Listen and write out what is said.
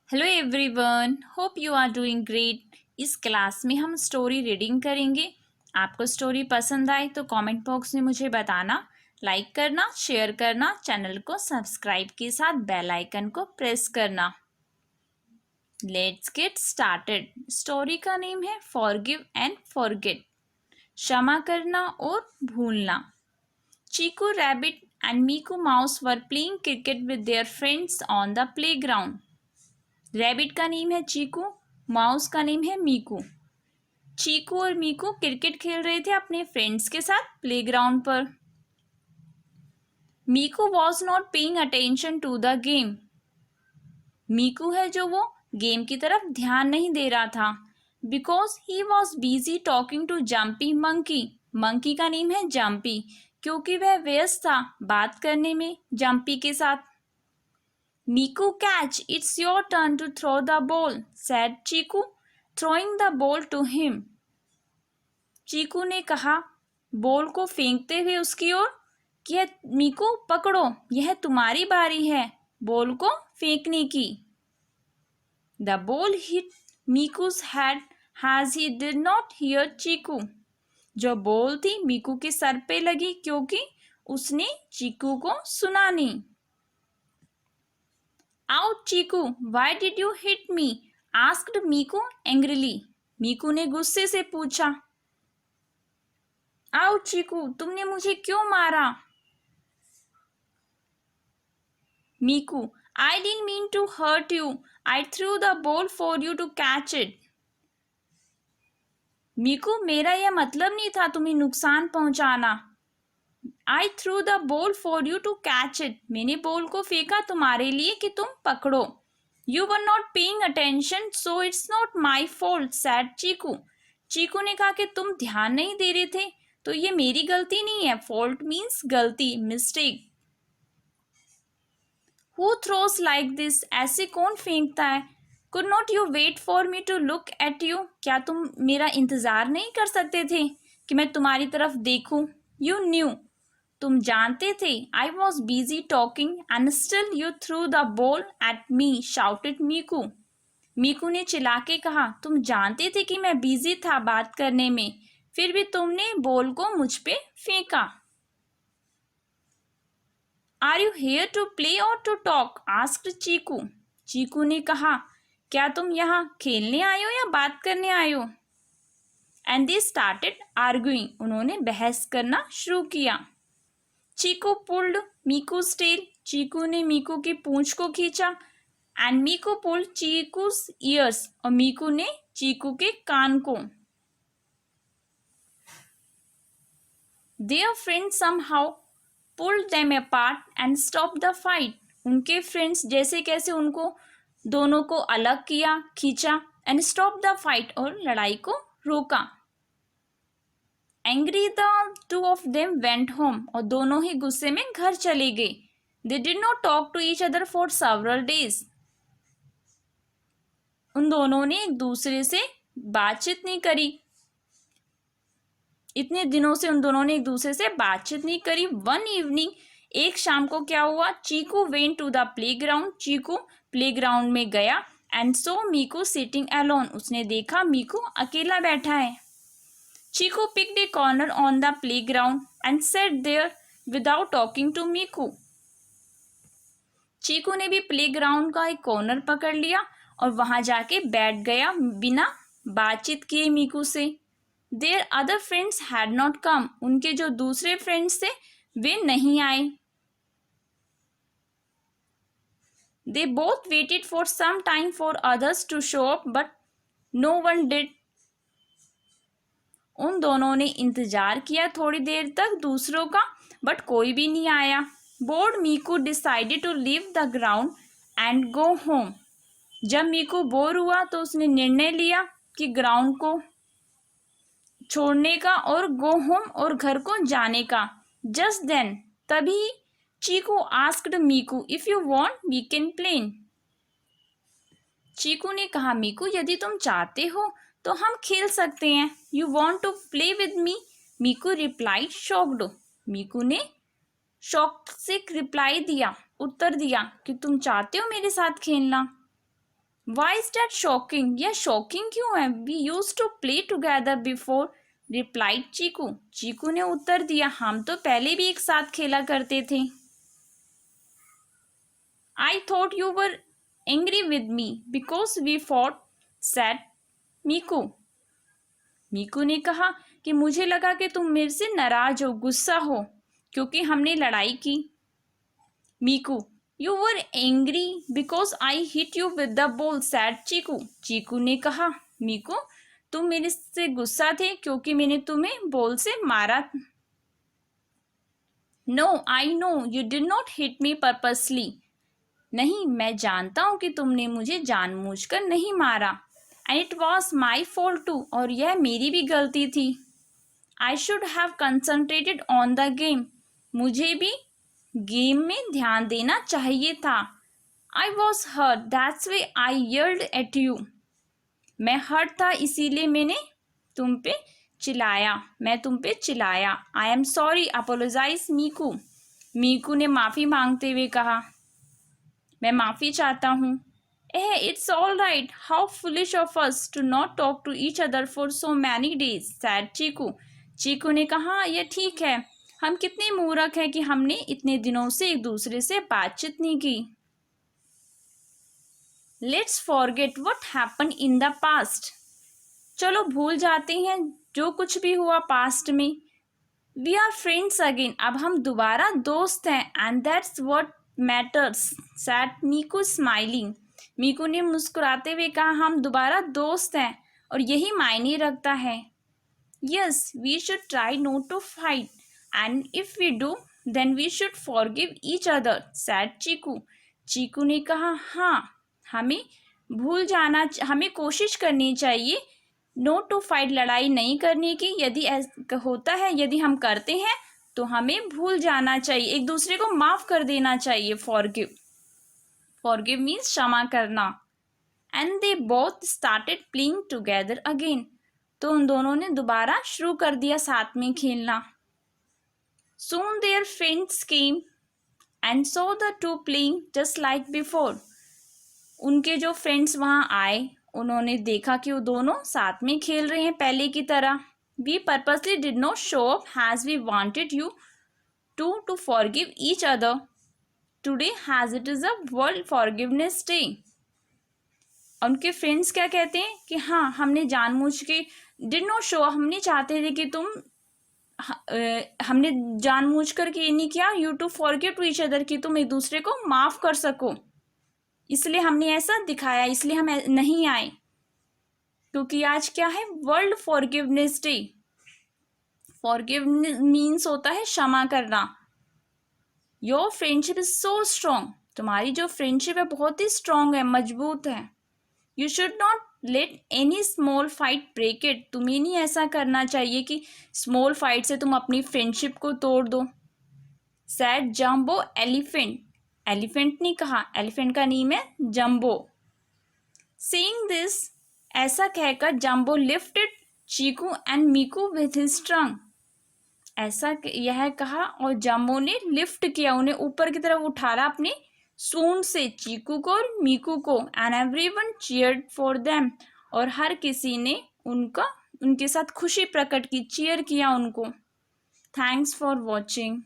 Hello everyone, hope you are doing great. इस class में हम स्टोरी रीडिंग करेंगे। आपको स्टोरी पसंद आए तो कमेंट बॉक्स में मुझे बताना, लाइक करना, शेयर करना, चैनल को सब्सक्राइब के साथ बेल आइकन को प्रेस करना। Let's get started. स्टोरी का नेम है फॉरगिव एंड फॉरगेट, क्षमा करना और भूलना। Chiku rabbit and Miku mouse were playing cricket with their friends on the playground. Rabbit का नेम है चीकू, माउस का नेम है मीकू। चीकू और मीकू क्रिकेट खेल रहे थे अपने फ्रेंड्स के साथ प्लेग्राउंड पर। Miku was not paying attention to the game. Miku है जो वो गेम की तरफ ध्यान नहीं दे रहा था, because he was busy talking to Jumpy monkey. Monkey का नेम है जम्पी, क्योंकि वह व्यस्त था बात करने में जम्पी के साथ। Miku, catch! It's your turn to throw the ball, said Chiku, throwing the ball to him. चीकू ने कहा, बॉल को फेंकते हुए उसकी ओर, कि मीकू पकड़ो, यह तुम्हारी बारी है बॉल को फेंकने की। The ball hit Miku's head as he did not hear Chiku. जो बॉल थी मीकू के सर पे लगी क्योंकि उसने चीकू को सुना नहीं। Ouch, Chiku! Why did you hit me? asked Miku angrily. मीकू ने गुस्से से पूछा। Ouch, Chiku! तुमने मुझे क्यों मारा? मीकू, I didn't mean to hurt you. I threw the ball for you to catch it. मीकू, मेरा यह मतलब नहीं था तुम्हें नुकसान पहुंचाना। I threw the ball for you to catch it. मैंने बॉल को फेंका तुम्हारे लिए कि तुम पकड़ो। You were not paying attention, so it's not my fault, said चीकू। चीकू ने कहा कि तुम ध्यान नहीं दे रहे थे, तो ये मेरी गलती नहीं है। Fault means गलती, mistake. Who throws like this? ऐसे कौन फेंकता है? Could not you wait for me to look at you? क्या तुम मेरा इंतजार नहीं कर सकते थे कि मैं तुम्हारी तरफ देखूं? You knew. तुम जानते थे। I was busy talking and still you threw the ball at me, shouted मीकू। Miku ने चिल्ला के कहा, तुम जानते थे कि मैं बिजी था बात करने में, फिर भी तुमने बॉल को मुझ पे फेंका। Are you here to play or to talk? asked चीकू। चीकू ने कहा, क्या तुम यहाँ खेलने आए हो या बात करने आए हो? And they started arguing. उन्होंने बहस करना शुरू किया। चीकू पुल्ड मीकू's tail. चीकू ने मीकू की पूंछ को खींचा। And Miku pulled Chiku's ears. और मीकू ने चीकू के कान को। Their friends somehow pulled them apart and stopped the fight. उनके फ्रेंड्स जैसे कैसे उनको दोनों को अलग किया, खींचा, and stopped the fight और लड़ाई को रोका। Angry, the two of them went home. और दोनों ही गुस्से में घर चले गए। They did not talk to each other for several days. उन दोनों ने एक दूसरे से बातचीत नहीं करी। इतने दिनों से उन दोनों ने एक दूसरे से बातचीत नहीं करी। One evening, एक शाम को क्या हुआ? Chiku went to the playground. Chiku playground में गया and saw मीकू sitting alone. उसने देखा मीकू अकेला बैठा है। Chiku picked a corner on the playground and sat there without talking to Miku. चीकू ने भी प्लेग्राउंड का एक कॉर्नर पकड़ लिया और वहां जाके बैठ गया बिना बातचीत किए मीकू से। Their other friends had not come. उनके जो दूसरे फ्रेंड्स थे वे नहीं आए। They both waited for some time for others to show up, but no one did. उन दोनों ने इंतजार किया थोड़ी देर तक दूसरों का, बट कोई भी नहीं आया। Bored Miku decided to leave the ground and go home. जब मीकू बोर हुआ तो उसने निर्णय लिया कि ग्राउंड को छोड़ने का और गो होम और घर को जाने का। जस्ट देन, तभी Chiku asked Miku, if you want we can play. Chiku ने कहा, मीकू यदि तुम चाहते हो तो हम खेल सकते हैं। You want to play with me? Miku replied shocked. Miku ने शॉक से रिप्लाई दिया, उत्तर दिया कि तुम चाहते हो मेरे साथ खेलना। वाई इज दैट शॉकिंग, यह शॉकिंग क्यों है? We use to play together before, replied Chiku. Chiku ने उत्तर दिया, हम तो पहले भी एक साथ खेला करते थे। I thought you were angry with me because we fought, said Miku. Miku ने कहा कि मुझे लगा कि तुम मेरे से नाराज हो, गुस्सा हो, क्योंकि हमने लड़ाई की। Miku, you were angry because I hit you with the ball, said Chiku. Chiku ने कहा, मीकू तुम मेरे से गुस्सा थे क्योंकि मैंने तुम्हें बॉल से मारा। No I know you did not hit me purposely, नहीं मैं जानता हूं कि तुमने मुझे जानबूझकर नहीं मारा। And it was my fault too, और यह मेरी भी गलती थी। I should have concentrated on the game, मुझे भी गेम में ध्यान देना चाहिए था। I was hurt that's why I yelled at you, मैं हर्ट था इसीलिए मैंने तुम पे चिल्लाया, मैं तुम पे चिल्लाया। I am sorry, apologize Miku. Miku ने माफ़ी मांगते हुए कहा, मैं माफ़ी चाहता हूँ। Eh it's all right, how foolish of us to not talk to each other for so many days, said Chiku. Chiku ने कहा, यह ठीक है, हम कितने मूर्ख हैं कि हमने इतने दिनों से एक दूसरे से बातचीत नहीं की। Let's forget what happen in the past, चलो भूल जाते हैं जो कुछ भी हुआ पास्ट में। वी आर फ्रेंड्स अगेन, अब हम दोबारा दोस्त हैं। And that's what matters, said Miku smiling. Miku ने मुस्कुराते हुए कहा, हम दोबारा दोस्त हैं और यही मायने रखता है। Yes we should try not to fight, and if we do then we should forgive each other, said Chiku. Chiku ने कहा, हाँ हमें हमें कोशिश करनी चाहिए नोट टू फाइट, लड़ाई नहीं करने की। यदि होता है, यदि हम करते हैं तो हमें भूल जाना चाहिए, एक दूसरे को माफ कर देना चाहिए। फॉरगिव मीन्स क्षमा करना। And they both started playing together again, तो उन दोनों ने दोबारा शुरू कर दिया साथ में खेलना। Soon their friends came and saw the two playing just like before, उनके जो फ्रेंड्स वहाँ आए, उन्होंने देखा कि वो दोनों साथ में खेल रहे हैं पहले की तरह। We purposely did not show up has we wanted you to forgive each other today has it is a world forgiveness day. उनके फ्रेंड्स क्या कहते हैं कि हाँ हमने जानबूझ के डिड नॉट शो, हमने चाहते थे कि हमने जानबूझ कर के ये नहीं किया, you to forgive to each other, कि तुम एक दूसरे को माफ कर सको, इसलिए हमने ऐसा दिखाया, इसलिए हम नहीं आए, क्योंकि आज क्या है, world forgiveness day. Forgiveness means होता है क्षमा करना। Your friendship is so strong, तुम्हारी जो फ्रेंडशिप है बहुत ही स्ट्रॉन्ग है, मजबूत है। You should not let any small fight break it, तुम्हें नहीं ऐसा करना चाहिए कि स्मॉल फाइट से तुम अपनी फ्रेंडशिप को तोड़ दो। सैड जम्बो एलिफेंट, एलिफेंट नहीं कहा, एलिफेंट का नेम है जम्बो। सेइंग दिस, ऐसा कहकर Jumbo lifted Cheeku and Meeku with his trunk, ऐसा यह कहा और जम्बो ने लिफ्ट किया, उन्हें ऊपर की तरफ उठाया अपने सूंड से, चीकू को और मीकू को। And everyone cheered for them, और हर किसी ने उनके साथ खुशी प्रकट की, चीयर किया उनको। Thanks for watching.